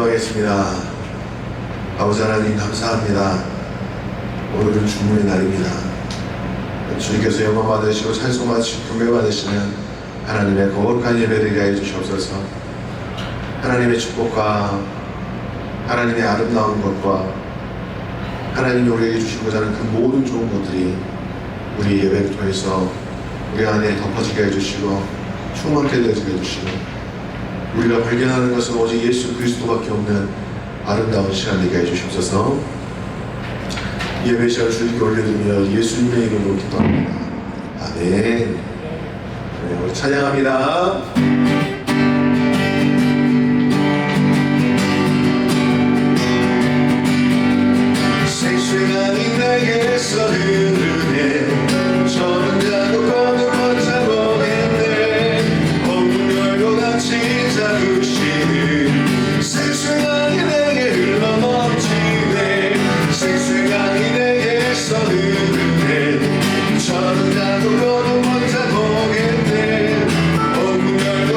기도하겠습니다. 아버지 하나님 감사합니다. 오늘은 주문의 날입니다. 주님께서 영광 받으시고 찬송 받으시고 경배 받으시는 하나님의 거룩한 예배되게 하여 주시옵소서. 하나님의 축복과 하나님의 아름다운 것과 하나님이 우리에게 주시고자 하는 그 모든 좋은 것들이 우리 예배를 통해서 우리 안에 덮어지게 해주시고 충만케 되어지게 해주시고 우리가 발견하는 것은 오직 예수 그리스도밖에 없는 아름다운 시간 되게 해주시옵소서. 예배 시간을 주님께 올려드리며 예수님의 이름으로 기도합니다. 아멘. 네, 우리 찬양합니다. 생수강이 내게서 흐르네. 저는 자고 거듭 자고 있네. 온 열고 같이 잡으시는 생수강이 내게 흘러 넘치네. 생수강이 내게서 흐르네. 저는 자고 거듭 자고 있네. 온 열고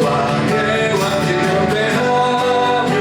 왕의 왕의 경배하며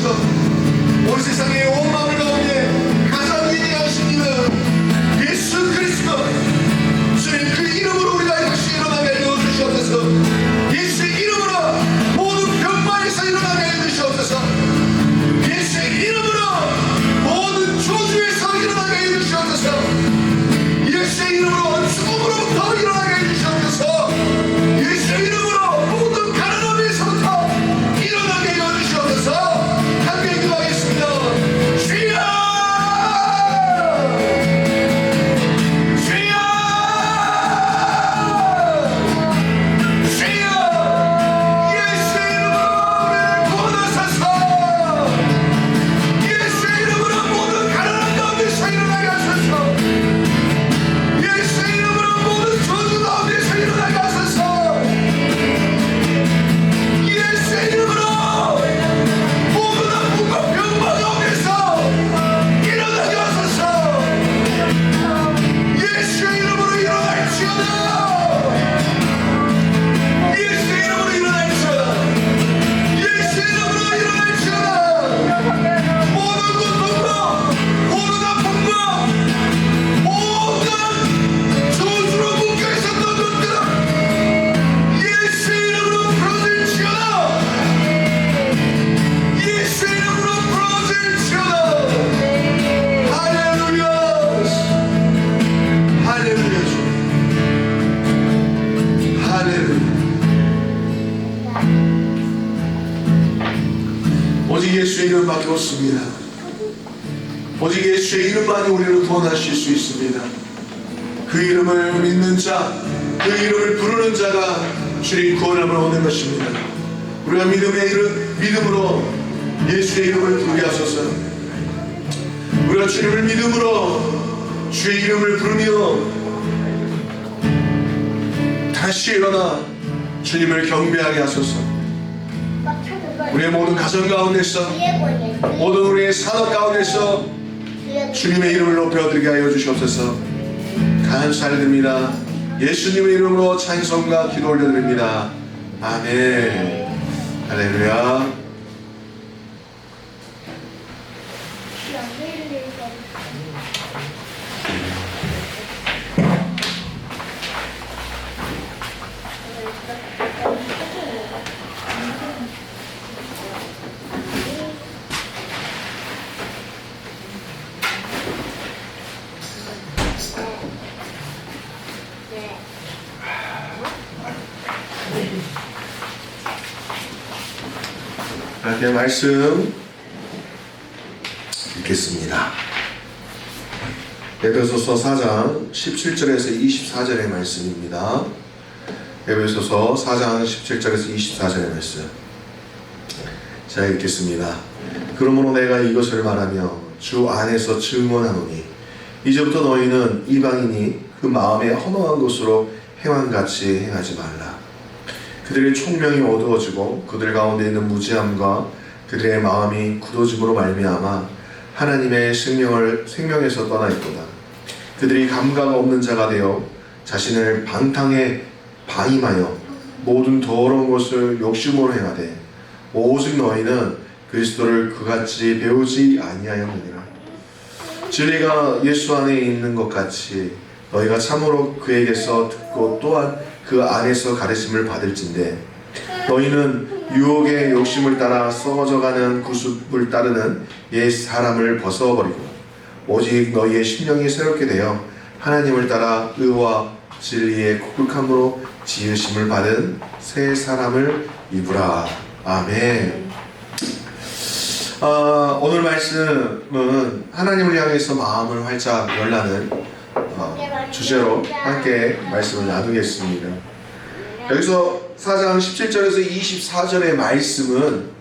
주시고 온 세상의 온 마음을 가운데 가장 위대하신 이는 예수 그리스도. 주님 그 이름으로 우리가 다시 일어나게 하여 주시옵소서. 예수의 이름으로 모든 병마에서 일어나게 하여 주시옵소서. 예수의 이름으로 모든 저주에서 일어나게 하여 주시옵소서. 예수의 이름으로 죽음으로부터 일어나게 하여 주시옵소서. 예수의 이름으로 모든 가난함에서부터 일어나게 하여 주시옵소서. 함께 기도하겠습니다. 주여! 주여! 주여! 예수의 이름으로 우리를 구원하소서. 예수의 이름으로 모든 가난한 가운데서 일어나게 하소서. 예수의 이름으로 모든 저주 가운데서 일어나게 하소서. 예수의 이름으로 모든 아픔과 병마 가운데서 일어나게 하소서. 예수의 이름으로 일어날지어다. 예수의 이름으로 일어날지어다. 예수의 이름으로 일어날지어다. 모든 고통과 모든 아픔과 모든 저주로 묶여있었던 것들은 예수의 이름으로 풀어질지어다. 예수의 이름으로 풀어질지어다. 할렐루야. 할렐루야. 주 할렐루야. 오직 예수의 이름밖에 없습니다. 오직 예수의 이름만이 우리를 구원하실 수 있습니다. 그 이름을 믿는 자, 그 이름을 부르는 자가 주님 구원함을 얻는 것입니다. 우리가 믿음으로 예수의 이름을 부르게 하소서. 우리가 주님을 믿음으로 주의 이름을 부르며 다시 일어나 주님을 경배하게 하소서. 우리의 모든 가정 가운데서, 모든 우리의 산업 가운데서 주님의 이름을 높여드리게 하여 주시옵소서. 감사드립니다. 예수님의 이름으로 찬송과 기도 올려드립니다. 아멘. 할렐루야. 하나님의 말씀 읽겠습니다. 에베소서 4장 17절에서 24절의 말씀입니다. 에베소서 4장 17절에서 24절의 말씀. 자, 읽겠습니다. 그러므로 내가 이것을 말하며 주 안에서 증언하노니 이제부터 너희는 이방인이 그 마음에 허망한 것으로 행함같이 행하지 말라. 그들의 총명이 어두워지고 그들 가운데 있는 무지함과 그들의 마음이 굳어짐으로 말미암아 하나님의 생명에서 떠나 있도다. 그들이 감각 없는 자가 되어 자신을 방탕에 방임하여 모든 더러운 것을 욕심으로 행하되 오직 너희는 그리스도를 그같이 배우지 아니하였느니라. 진리가 예수 안에 있는 것 같이 너희가 참으로 그에게서 듣고 또한 그 안에서 가르침을 받을진대 너희는 유혹의 욕심을 따라 썩어져가는 구습을 따르는 옛 사람을 벗어버리고 오직 너희의 심령이 새롭게 되어 하나님을 따라 의와 진리의 거룩함으로 지으심을 받은 새 사람을 입으라. 아멘. 오늘 말씀은 하나님을 향해서 마음을 활짝 열라는 주제로 함께 말씀을 나누겠습니다. 여기서 4장 17절에서 24절의 말씀은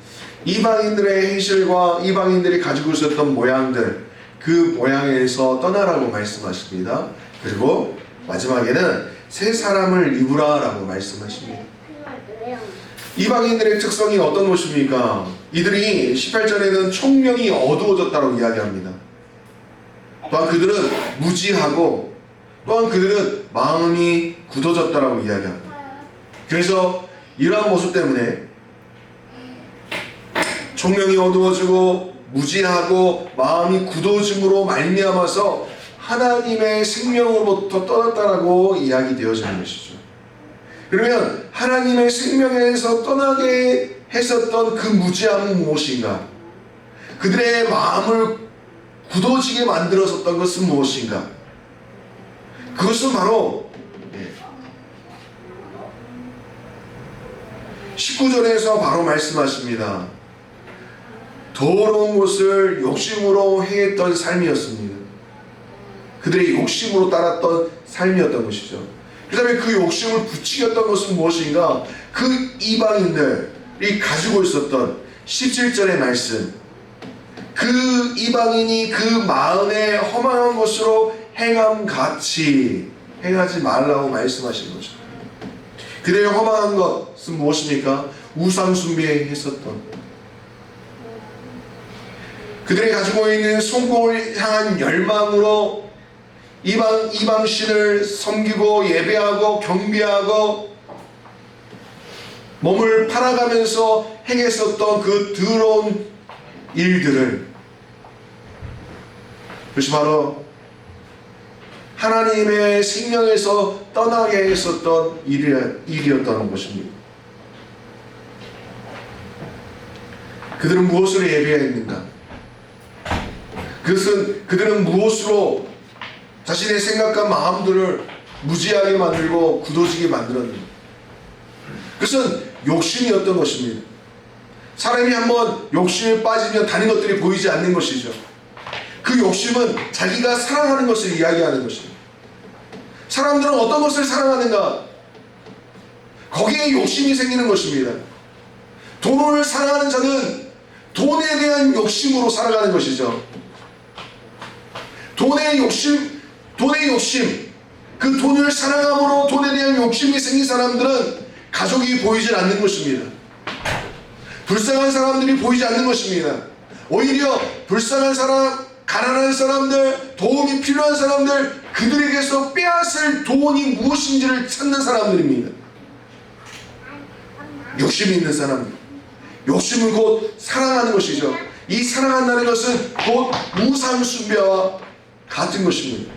이방인들의 행실과 이방인들이 가지고 있었던 모양들, 그 모양에서 떠나라고 말씀하십니다. 그리고 마지막에는 새 사람을 입으라 라고 말씀하십니다. 이방인들의 특성이 어떤 것입니까? 이들이 18절에는 총명이 어두워졌다고 이야기합니다. 또한 그들은 무지하고 또한 그들은 마음이 굳어졌다고 이야기합니다. 그래서 이러한 모습 때문에 총명이 어두워지고 무지하고 마음이 굳어짐으로 말미암아서 하나님의 생명으로부터 떠났다라고 이야기되어지는 것이죠. 그러면 하나님의 생명에서 떠나게 했었던 그 무지함은 무엇인가? 그들의 마음을 굳어지게 만들었었던 것은 무엇인가? 그것은 바로 19절에서 바로 말씀하십니다. 더러운 것을 욕심으로 행했던 삶이었습니다. 그들의 욕심으로 따랐던 삶이었던 것이죠. 그 다음에 그 욕심을 부추겼던 것은 무엇인가? 그 이방인들이 가지고 있었던 17절의 말씀, 그 이방인이 그 마음에 허망한 것으로 행함같이 행하지 말라고 말씀하신 거죠. 그들의 허망한 것은 무엇입니까? 우상 숭배했었던, 그들이 가지고 있는 성공을 향한 열망으로 이방신을 섬기고 예배하고 경배하고 몸을 팔아가면서 행했었던 그 더러운 일들을, 그것이 바로 하나님의 생명에서 떠나게 했었던 일이었다는 것입니다. 그들은 무엇으로 예배했는가? 그들은 무엇으로 자신의 생각과 마음들을 무지하게 만들고 굳어지게 만들었는가? 그것은 욕심이었던 것입니다. 사람이 한번 욕심에 빠지면 다른 것들이 보이지 않는 것이죠. 그 욕심은 자기가 사랑하는 것을 이야기하는 것입니다. 사람들은 어떤 것을 사랑하는가? 거기에 욕심이 생기는 것입니다. 돈을 사랑하는 자는 돈에 대한 욕심으로 살아가는 것이죠. 돈의 욕심, 그 돈을 사랑함으로 돈에 대한 욕심이 생긴 사람들은 가족이 보이질 않는 것입니다. 불쌍한 사람들이 보이지 않는 것입니다. 오히려 불쌍한 사람, 가난한 사람들, 도움이 필요한 사람들, 그들에게서 빼앗을 돈이 무엇인지를 찾는 사람들입니다. 욕심이 있는 사람들. 욕심은 곧 사랑하는 것이죠. 이 사랑한다는 것은 곧 우상 숭배와 같은 것입니다.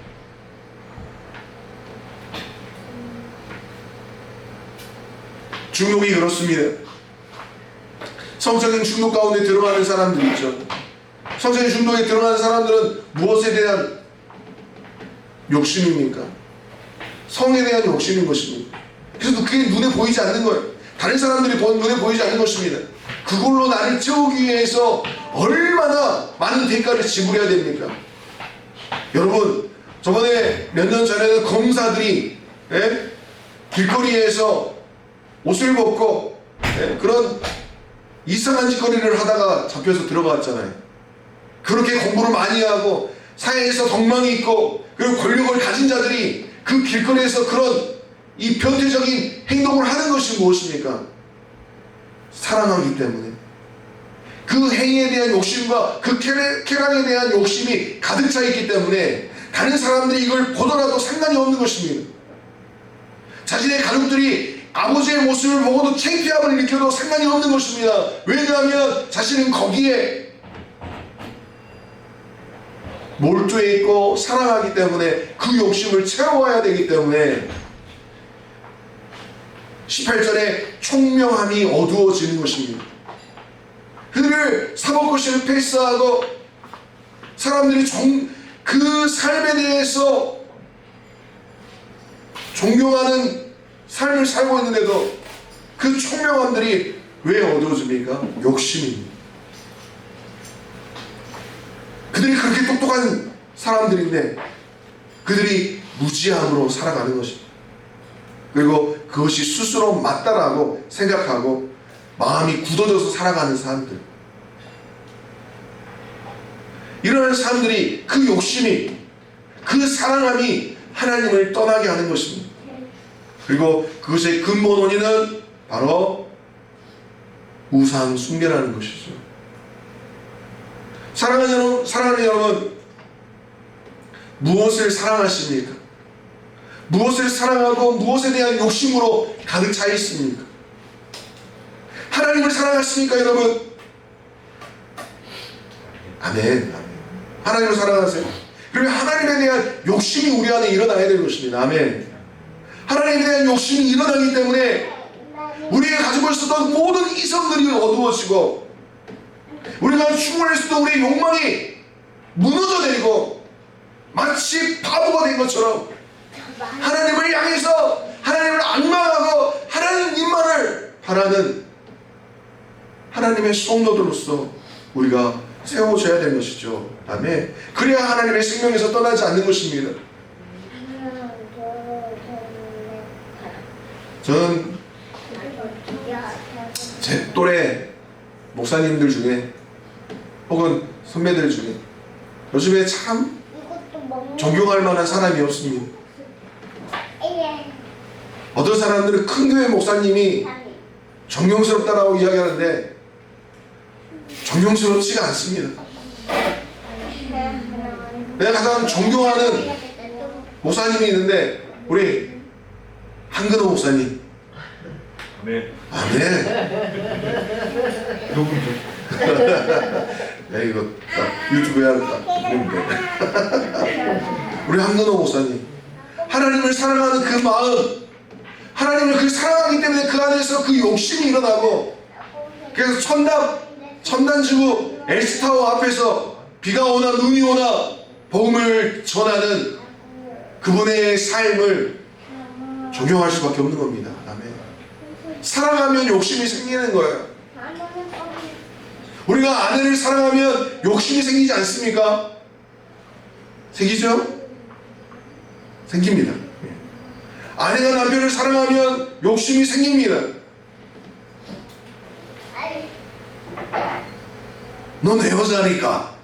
중독이 그렇습니다. 성적인 중독 가운데 들어가는 사람들이 있죠. 성적인 중독에 들어가는 사람들은 무엇에 대한 욕심입니까? 성에 대한 욕심인 것입니다. 그래서 그게 눈에 보이지 않는 거예요. 다른 사람들이 눈에 보이지 않는 것입니다. 그걸로 나를 채우기 위해서 얼마나 많은 대가를 지불해야 됩니까? 여러분, 저번에 몇 년 전에는 검사들이 길거리에서 옷을 벗고 그런 이상한 짓거리를 하다가 잡혀서 들어갔잖아요. 그렇게 공부를 많이 하고 사회에서 덕망이 있고 그리고 권력을 가진 자들이 그 길거리에서 그런 이 변태적인 행동을 하는 것이 무엇입니까? 사랑하기 때문에. 그 행위에 대한 욕심과 그 쾌락에 대한 욕심이 가득 차 있기 때문에 다른 사람들이 이걸 보더라도 상관이 없는 것입니다. 자신의 가족들이 아버지의 모습을 보고도 창피함을 느껴도 상관이 없는 것입니다. 왜냐하면 자신은 거기에 몰두해 있고 사랑하기 때문에 그 욕심을 채워야 되기 때문에 18절에 총명함이 어두워지는 것입니다. 그들을 사법고시를 패스하고 사람들이 그 삶에 대해서 존경하는 삶을 살고 있는데도 그 총명함들이 왜 어두워집니까? 욕심입니다. 그들이 그렇게 똑똑한 사람들인데 그들이 무지함으로 살아가는 것입니다. 그리고 그것이 스스로 맞다라고 생각하고 마음이 굳어져서 살아가는 사람들, 이러한 사람들이 그 욕심이, 그 사랑함이 하나님을 떠나게 하는 것입니다. 그리고 그것의 근본 원인은 바로 우상 숭배라는 것이죠. 사랑하는 여러분, 무엇을 사랑하십니까? 무엇을 사랑하고 무엇에 대한 욕심으로 가득 차 있습니까? 하나님을 사랑하십니까, 여러분? 아멘. 하나님을 사랑하세요. 그리고 하나님에 대한 욕심이 우리 안에 일어나야 되는 것입니다. 아멘. 하나님에 대한 욕심이 일어나기 때문에 우리가 가지고 있었던 모든 이성들이 어두워지고 우리가 충원했어도 우리의 욕망이 무너져 내리고 마치 바보가 된 것처럼 하나님을 향해서 하나님을 악망하고 하나님만을 바라는 하나님의 성도들로서 우리가 세워져야 되는 것이죠. 아멘. 그래야 하나님의 생명에서 떠나지 않는 것입니다. 저는 제 또래 목사님들 중에 혹은 선배들 중에 요즘에 참 존경할 만한 사람이 없습니다. 어떤 사람들은 큰 교회 목사님이 존경스럽다라고 이야기하는데 존경스럽지가 않습니다. 내가 가장 존경하는 목사님이 있는데 우리 한근호 목사님. 아멘. 아멘. 야 이거 유튜브에 하겠다. 우리 한근호 목사님. 하나님을 사랑하는 그 마음, 하나님을 그 사랑하기 때문에 그 안에서 그 욕심이 일어나고, 그래서 첨단지구 엘스타워 앞에서 비가 오나 눈이 오나 복음을 전하는 그분의 삶을 존경할 수밖에 없는 겁니다. 아멘. 사랑하면 욕심이 생기는 거예요. 우리가 아내를 사랑하면 욕심이 생기지 않습니까? 생기죠? 생깁니다. 아내가 남편을 사랑하면 욕심이 생깁니다. 너 내 여자니까.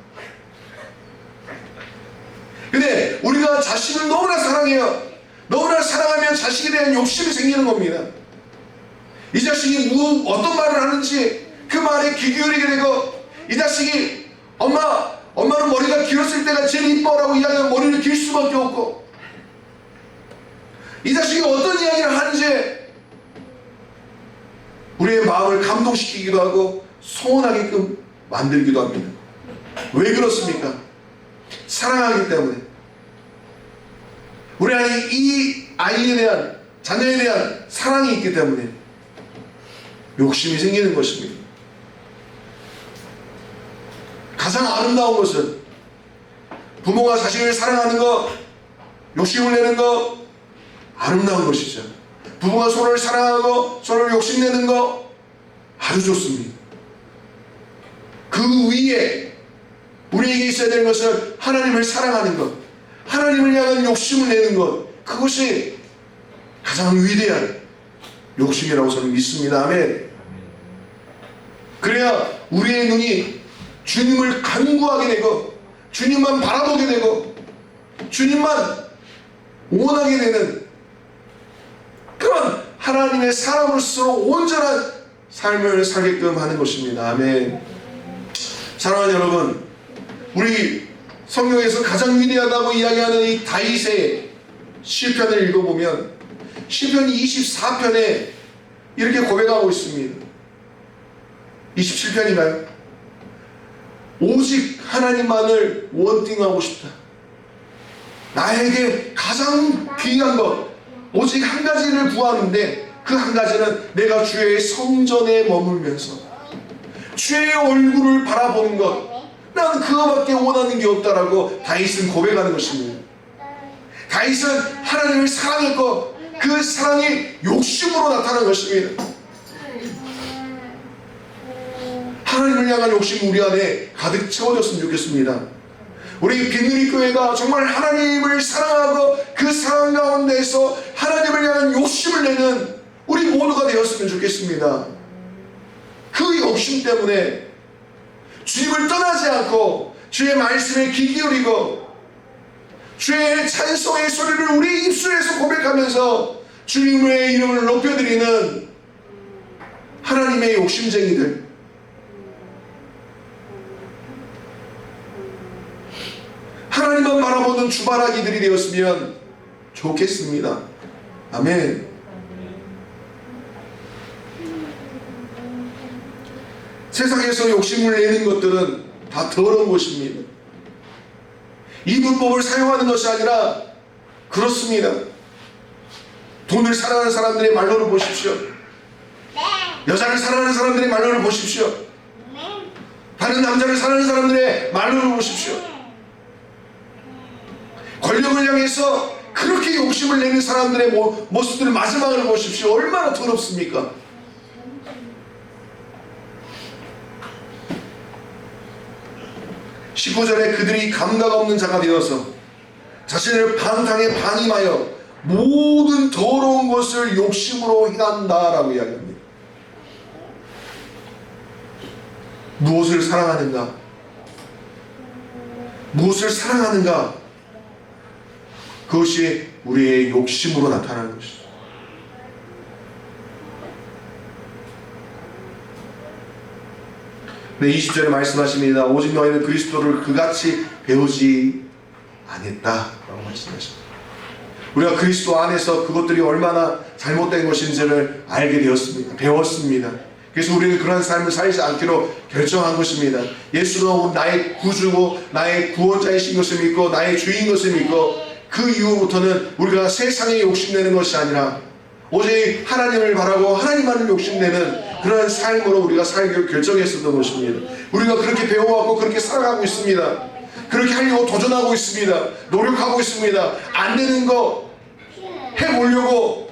근데 우리가 자식을 너무나 사랑해요. 너무나 사랑하면 자식에 대한 욕심이 생기는 겁니다. 이 자식이 어떤 말을 하는지 그 말에 귀 기울이게 되고, 이 자식이 엄마는 머리가 길었을 때가 제일 이뻐라고 이야기하면 머리를 길 수밖에 없고, 이 자식이 어떤 이야기를 하는지 우리의 마음을 감동시키기도 하고 소원하게끔 만들기도 합니다. 왜 그렇습니까? 사랑하기 때문에. 우리 안에 이 아이에 대한, 자녀에 대한 사랑이 있기 때문에 욕심이 생기는 것입니다. 가장 아름다운 것은 부모가 자식을 사랑하는 것, 욕심을 내는 것, 아름다운 것이죠. 부부가 서로를 사랑하고 서로를 욕심내는 것 아주 좋습니다. 그 위에 우리에게 있어야 되는 것은 하나님을 사랑하는 것, 하나님을 향한 욕심을 내는 것, 그것이 가장 위대한 욕심이라고 저는 믿습니다. 아멘. 그래야 우리의 눈이 주님을 간구하게 되고 주님만 바라보게 되고 주님만 원하게 되는 그런 하나님의 사람으로서 온전한 삶을 살게끔 하는 것입니다. 아멘. 사랑하는 여러분, 우리 성경에서 가장 위대하다고 이야기하는 이 다윗의 시편을 읽어보면 시편 24편에 이렇게 고백하고 있습니다. 27편인가요? 오직 하나님만을 원띵하고 싶다. 나에게 가장 귀한 것 오직 한 가지를 구하는데 그 한 가지는 내가 주의 성전에 머물면서 주의 얼굴을 바라보는 것, 나는 그거밖에 원하는 게 없다라고 다윗은 고백하는 것입니다. 다윗은 하나님을 사랑했고 그 사랑이 욕심으로 나타난 것입니다. 하나님을 향한 욕심이 우리 안에 가득 채워졌으면 좋겠습니다. 우리 빈누리교회가 정말 하나님을 사랑하고 그 사랑 가운데에서 하나님을 향한 욕심을 내는 우리 모두가 되었으면 좋겠습니다. 그 욕심 때문에 주님을 떠나지 않고 주의 말씀에 귀 기울이고 주의 찬송의 소리를 우리 입술에서 고백하면서 주님의 이름을 높여드리는 하나님의 욕심쟁이들, 하나님만 바라보는 주바라기들이 되었으면 좋겠습니다. 아멘. 세상에서 욕심을 내는 것들은 다 더러운 것입니다. 이 문법을 사용하는 것이 아니라 그렇습니다. 돈을 사랑하는 사람들의 말로를 보십시오. 여자를 사랑하는 사람들의 말로를 보십시오. 다른 남자를 사랑하는 사람들의 말로를 보십시오. 권력을 향해서 그렇게 욕심을 내는 사람들의 모습들의 마지막을 보십시오. 얼마나 더럽습니까? (19절에) 그들이 감각 없는 자가 되어서 자신을 방탕에 방임하여 모든 더러운 것을 욕심으로 행한다 라고 이야기합니다. 무엇을 사랑하는가? 무엇을 사랑하는가? 그것이 우리의 욕심으로 나타나는 것이죠. 네, 20절에 말씀하십니다. 오직 너희는 그리스도를 그같이 배우지 않았다라고 말씀하십니다. 우리가 그리스도 안에서 그것들이 얼마나 잘못된 것인지를 알게 되었습니다. 배웠습니다. 그래서 우리는 그러한 삶을 살지 않기로 결정한 것입니다. 예수는 나의 구주고 나의 구원자이신 것을 믿고 나의 주인 것을 믿고 그 이후부터는 우리가 세상에 욕심내는 것이 아니라 오직 하나님을 바라고 하나님만을 욕심내는 그런 삶으로 우리가 살기로 결정했었던 것입니다. 우리가 그렇게 배워왔고 그렇게 살아가고 있습니다. 그렇게 하려고 도전하고 있습니다. 노력하고 있습니다. 안 되는 거 해보려고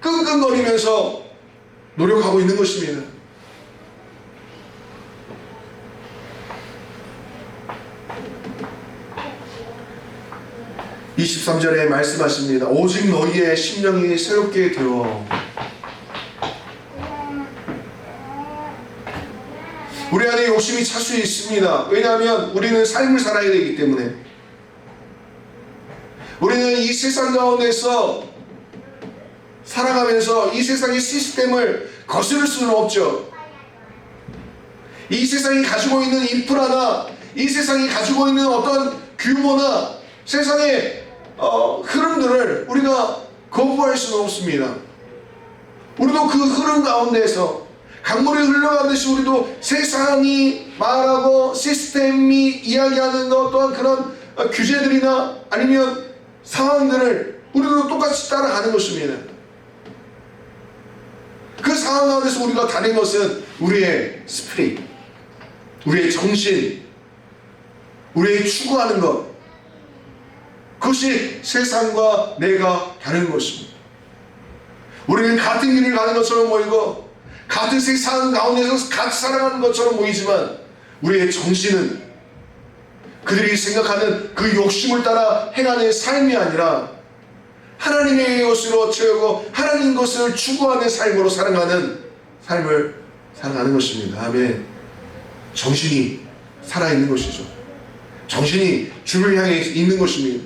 끙끙거리면서 노력하고 있는 것입니다. (23절에) 말씀하십니다. 오직 너희의 심령이 새롭게 되어. 우리 안에 욕심이 찰 수 있습니다. 왜냐하면 우리는 삶을 살아야 되기 때문에. 우리는 이 세상 가운데서 살아가면서 이 세상의 시스템을 거스를 수는 없죠. 이 세상이 가지고 있는 인프라나 이 세상이 가지고 있는 어떤 규모나 세상의 흐름들을 우리가 거부할 수는 없습니다. 우리도 그 흐름 가운데서 강물이 흘러가듯이 우리도 세상이 말하고 시스템이 이야기하는 것 또한 그런 규제들이나 아니면 상황들을 우리도 똑같이 따라가는 것입니다. 그 상황 가운데서 우리가 다른 것은 우리의 스피릿, 우리의 정신, 우리의 추구하는 것, 그것이 세상과 내가 다른 것입니다. 우리는 같은 길을 가는 것처럼 보이고 같은 세상 가운데서 같이 살아가는 것처럼 보이지만 우리의 정신은 그들이 생각하는 그 욕심을 따라 행하는 삶이 아니라 하나님의 것으로 채우고 하나님 것을 추구하는 삶으로 살아가는 삶을 살아가는 것입니다. 아멘. 정신이 살아있는 것이죠. 정신이 주를 향해 있는 것입니다.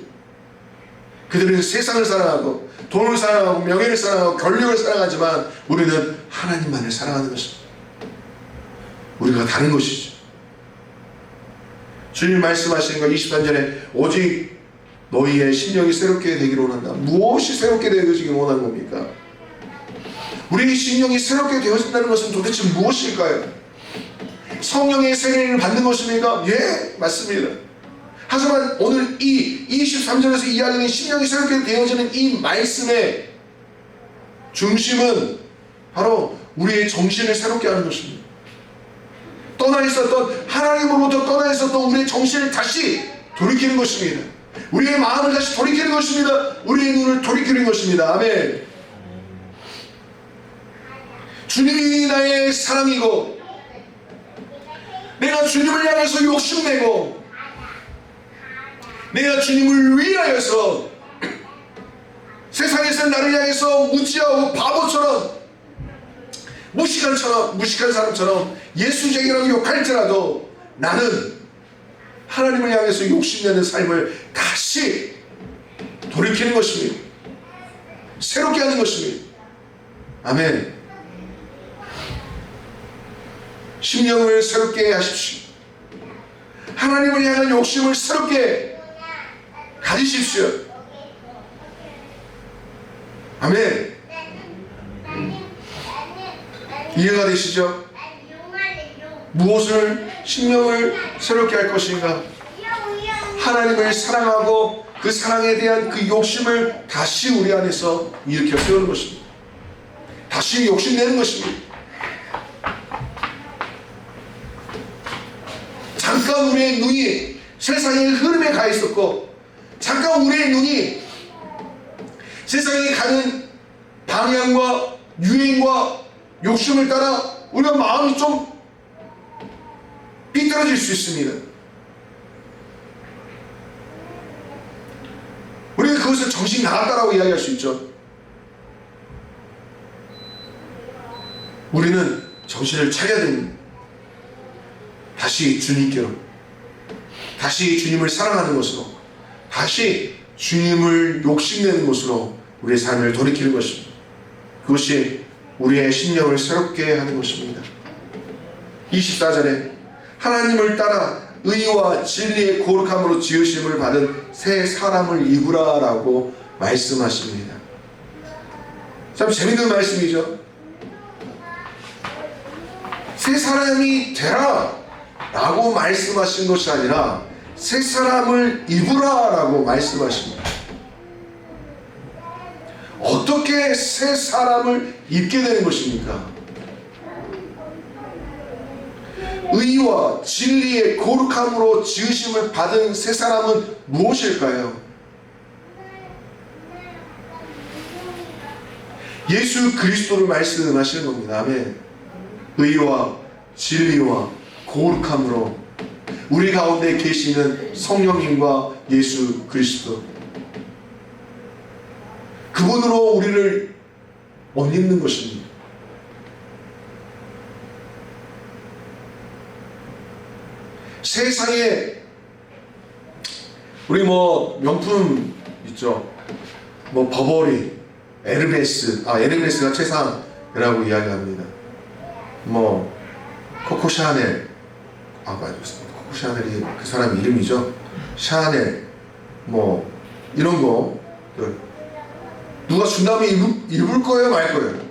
그들은 세상을 사랑하고 돈을 사랑하고 명예를 사랑하고 권력을 사랑하지만 우리는 하나님만을 사랑하는 것입니다. 우리가 다른 것이죠. 주님 말씀하시는 거 23절에 오직 너희의 심령이 새롭게 되기를 원한다. 무엇이 새롭게 되기를 원하는 겁니까? 우리의 심령이 새롭게 되어진다는 것은 도대체 무엇일까요? 성령의 세례를 받는 것입니까? 예, 맞습니다. 하지만 오늘 이 23절에서 이야기하는 심령이 새롭게 되어지는 이 말씀의 중심은 바로 우리의 정신을 새롭게 하는 것입니다. 떠나 있었던 하나님으로부터 떠나 있었던 우리의 정신을 다시 돌이키는 것입니다. 우리의 마음을 다시 돌이키는 것입니다. 우리의 눈을 돌이키는 것입니다. 아멘. 주님이 나의 사랑이고 내가 주님을 향해서 욕심내고 내가 주님을 위하여서 세상에서 나를 향해서 무지하고 바보처럼 무식한 사람처럼 예수쟁이라고 욕할지라도 나는 하나님을 향해서 욕심내는 삶을 다시 돌이키는 것입니다. 새롭게 하는 것입니다. 아멘. 심령을 새롭게 하십시오. 하나님을 향한 욕심을 새롭게 가지십시오. 아멘. 이해가 되시죠? 무엇을 심령을 새롭게 할 것인가? 하나님을 사랑하고 그 사랑에 대한 그 욕심을 다시 우리 안에서 일으켜 세우는 것입니다. 다시 욕심내는 것입니다. 잠깐 우리의 눈이 세상의 흐름에 가 있었고, 잠깐 우리의 눈이 세상에 가는 방향과 유행과 욕심을 따라 우리가 마음이 좀 삐뚤어질 수 있습니다. 우리는 그것을 정신 나갔다라고 이야기할 수 있죠. 우리는 정신을 차려야 됩니다. 다시 주님께로, 다시 주님을 사랑하는 것으로, 다시 주님을 욕심내는 것으로 우리의 삶을 돌이키는 것입니다. 그것이 우리의 심령을 새롭게 하는 것입니다. 24절에 하나님을 따라 의와 진리의 거룩함으로 지으심을 받은 새 사람을 입으라 라고 말씀하십니다. 참 재밌는 말씀이죠. 새 사람이 되라 라고 말씀하신 것이 아니라 새 사람을 입으라 라고 말씀하십니다. 어떻게 새 사람을 입게 되는 것입니까? 의와 진리의 거룩함으로 지으심을 받은 새 사람은 무엇일까요? 예수 그리스도를 말씀하시는 겁니다. 아멘. 의와 진리와 거룩함으로 우리 가운데 계시는 성령님과 예수 그리스도, 그분으로 우리를 옷 입는 것입니다. 세상에 우리 명품 있죠. 버버리, 에르메스가 최상이라고 이야기합니다. 코코 샤넬, 맞아요. 코코 샤넬이 그 사람 이름이죠. 샤넬, 이런 거 누가 준다면 입을 거예요, 말 거예요?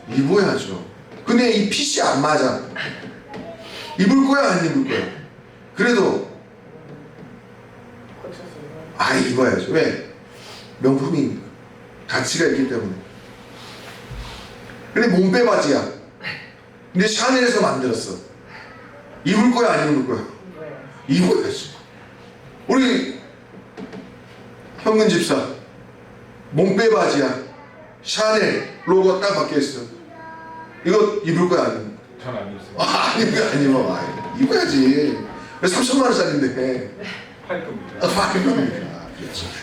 입어야죠. 근데 이 핏이 안 맞아. 입을 거야, 안 입을 거야? 그래도 입어야죠. 왜? 명품이니까. 가치가 있기 때문에. 근데 몸빼 바지야. 근데 샤넬에서 만들었어. 입을 거야, 안 입을 거야? 입어야지. 우리 현근 집사 몸빼 바지야. 샤넬 로고 딱 박혀있어. 이거 입을 거야, 안 입을 거야? 전 안 입어요. 안 입어. 입어야지. 3천만 원짜리인데. 팔 겁니다. 받을 겁니다.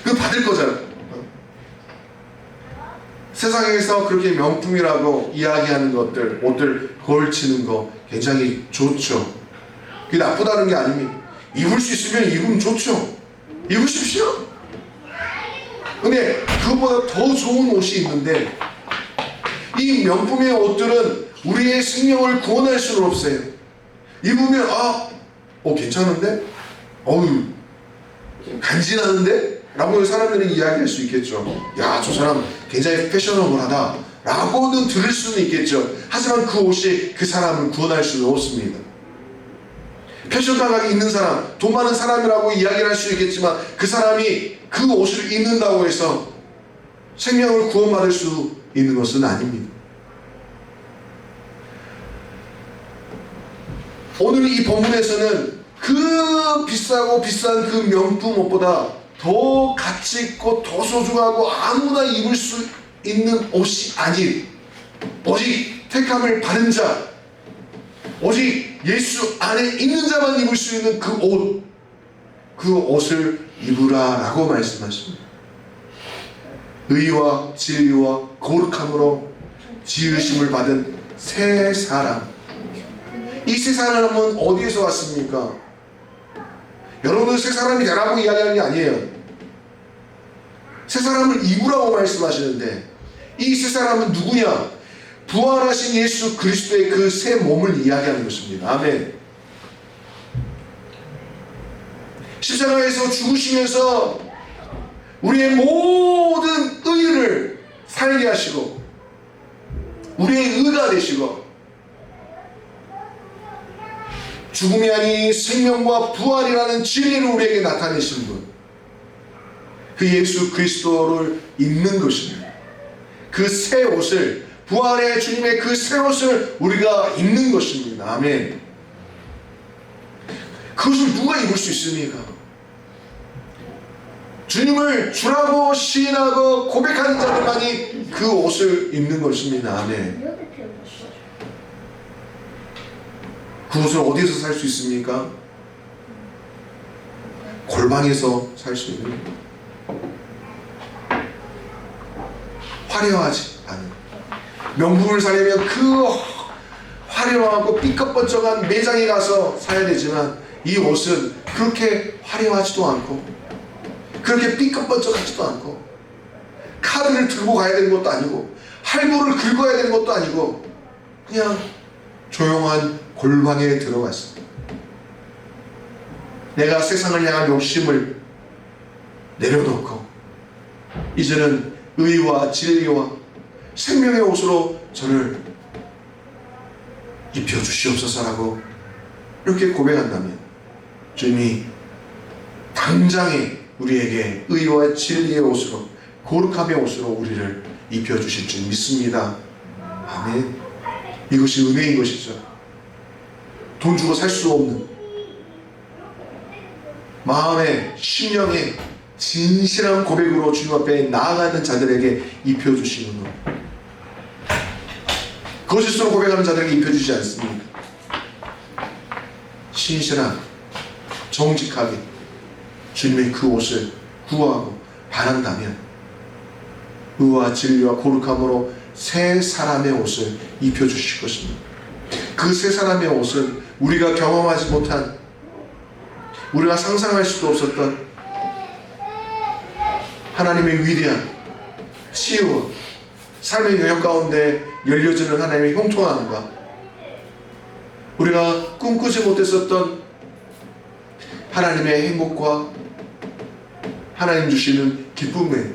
그거 받을 거잖아. 세상에서 그렇게 명품이라고 이야기하는 것들, 옷들 걸치는 거 굉장히 좋죠. 그게 나쁘다는 게 아닙니다. 입을 수 있으면 입으면 좋죠. 입으십시오. 근데 그것보다 더 좋은 옷이 있는데, 이 명품의 옷들은 우리의 생명을 구원할 수는 없어요. 입으면 괜찮은데? 간지나는데? 라고 사람들이 이야기할 수 있겠죠. 야, 저 사람 굉장히 패셔너블하다 라고는 들을 수는 있겠죠. 하지만 그 옷이 그 사람을 구원할 수는 없습니다. 패션감각이 있는 사람, 돈 많은 사람이라고 이야기를 할 수 있겠지만, 그 사람이 그 옷을 입는다고 해서 생명을 구원받을 수 있는 것은 아닙니다. 오늘 이 본문에서는 그 비싸고 비싼 그 명품 옷보다 더 가치 있고 더 소중하고 아무나 입을 수 있는 옷이 아닌, 오직 택함을 받은 자, 오직 예수 안에 있는 자만 입을 수 있는 그 옷, 그 옷을 입으라 라고 말씀하십니다. 의와 진리와 거룩함으로 지으심을 받은 새 사람. 이 새 사람은 어디에서 왔습니까? 여러분들 새 사람이 되라고 이야기하는 게 아니에요. 새 사람을 입으라고 말씀하시는데, 이 새 사람은 누구냐? 부활하신 예수 그리스도의 그 새 몸을 이야기하는 것입니다. 아멘. 십자가에서 죽으시면서 우리의 모든 의를 살게 하시고 우리의 의가 되시고 죽음이 아닌 생명과 부활이라는 진리를 우리에게 나타내신 분, 그 예수 그리스도를 입는 것입니다. 그 새 옷을, 부활의 주님의 그 새 옷을 우리가 입는 것입니다. 아멘. 그것을 누가 입을 수 있습니까? 주님을 주라고 시인하고 고백하는 자들만이 그 옷을 입는 것입니다. 아멘. 그 옷을 어디서 살 수 있습니까? 골방에서 살 수 있는 겁니다. 화려하지 않은, 명품을 사려면 그 화려하고 삐까뻔쩍한 매장에 가서 사야 되지만, 이 옷은 그렇게 화려하지도 않고 그렇게 삐까뻔쩍하지도 않고 카드를 들고 가야 되는 것도 아니고 할부를 긁어야 되는 것도 아니고 그냥 조용한 골방에 들어갔습니다. 내가 세상을 향한 욕심을 내려놓고 이제는 의와 진리와 생명의 옷으로 저를 입혀주시옵소서라고 이렇게 고백한다면 주님이 당장에 우리에게 의와 진리의 옷으로, 거룩함의 옷으로 우리를 입혀주실 줄 믿습니다. 아멘. 이것이 은혜인 것이죠. 돈 주고 살 수 없는 마음의 심령의 진실한 고백으로 주님 앞에 나아가는 자들에게 입혀주시는 것, 거짓으로 고백하는 자들에게 입혀주지 않습니다. 신실한, 정직하게 주님의 그 옷을 구하고 바란다면 의와 진리와 거룩함으로 새 사람의 옷을 입혀주실 것입니다. 그 새 사람의 옷은 우리가 경험하지 못한, 우리가 상상할 수도 없었던 하나님의 위대한 치유와 삶의 영역 가운데 열려지는 하나님의 형통함과 우리가 꿈꾸지 못했었던 하나님의 행복과 하나님 주시는 기쁨의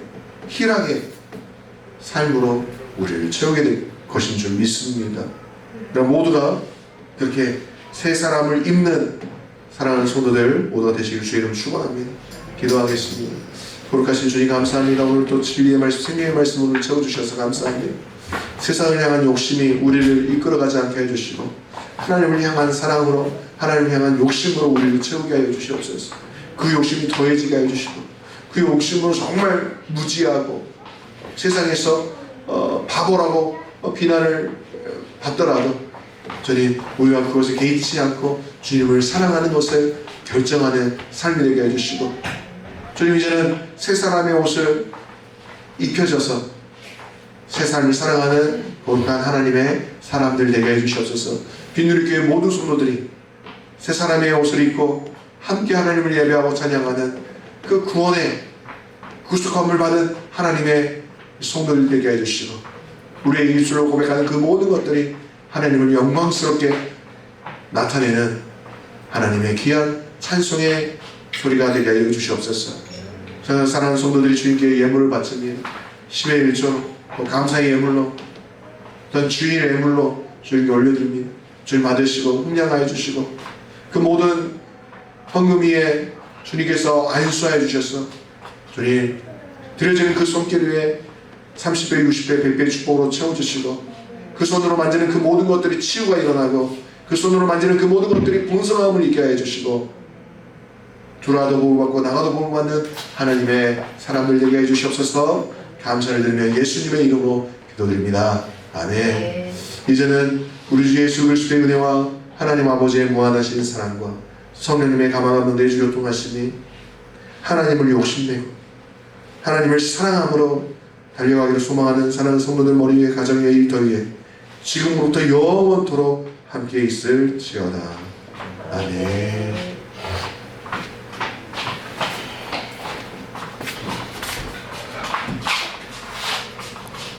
희락의 삶으로 우리를 채우게 될 것인 줄 믿습니다. 모두가 그렇게 새 사람을 입는 사랑하는 성도들 모두가 되시길 주의 이름 축원합니다. 기도하겠습니다. 거룩하신 주님 감사합니다. 오늘 또 진리의 말씀, 생명의 말씀으로 채워주셔서 감사합니다. 세상을 향한 욕심이 우리를 이끌어가지 않게 해주시고 하나님을 향한 사랑으로, 하나님을 향한 욕심으로 우리를 채우게 하여 주시옵소서. 그 욕심이 더해지게 하여 주시고 그 욕심으로 정말 무지하고 세상에서 바보라고 비난을 받더라도 주님, 우리가 그것에 개의치 않고 주님을 사랑하는 것을 결정하는 삶이 되게 해주시고 주님, 이제는 새 사람의 옷을 입혀져서 새 삶을 사랑하는 거룩한 하나님의 사람들 되게 해주시옵소서. 빈누리교회 모든 성도들이 새 사람의 옷을 입고 함께 하나님을 예배하고 찬양하는 그 구원의 구속함을 받은 하나님의 성도들 되게 해주시고 우리의 입술로 고백하는 그 모든 것들이 하나님을 영광스럽게 나타내는 하나님의 귀한 찬송의 소리가 되게 하여 주시옵소서. 저는 사랑하는 성도들이 주님께 예물을 바칩니다. 10의 1조 감사의 예물로, 전 주인의 예물로 주님께 올려드립니다. 주님 받으시고 흥량하여 주시고 그 모든 헌금 위에 주님께서 안수하여 주셔서 주님 드려지는 그 손길 위에 30배, 60배, 100배 축복으로 채워주시고 그 손으로 만지는 그 모든 것들이 치유가 일어나고 그 손으로 만지는 그 모든 것들이 풍성함을 있게 하여 주시고 들어와도 복을받고 나가도 복을받는 하나님의 사람들 되게 해주시옵소서. 감사를 드리며 예수님의 이름으로 기도드립니다. 아멘. 이제는 우리 주 예수 그리스도의 은혜와 하나님 아버지의 무한하신 사랑과 성령님의 감화감동 내주 교통하심이 하나님을 욕심내고 하나님을 사랑함으로 달려가기를 소망하는 사랑하는 성도들 머리 위에 가정 위에 일터 위에 지금부터 영원토록 함께 있을지어다. 아멘.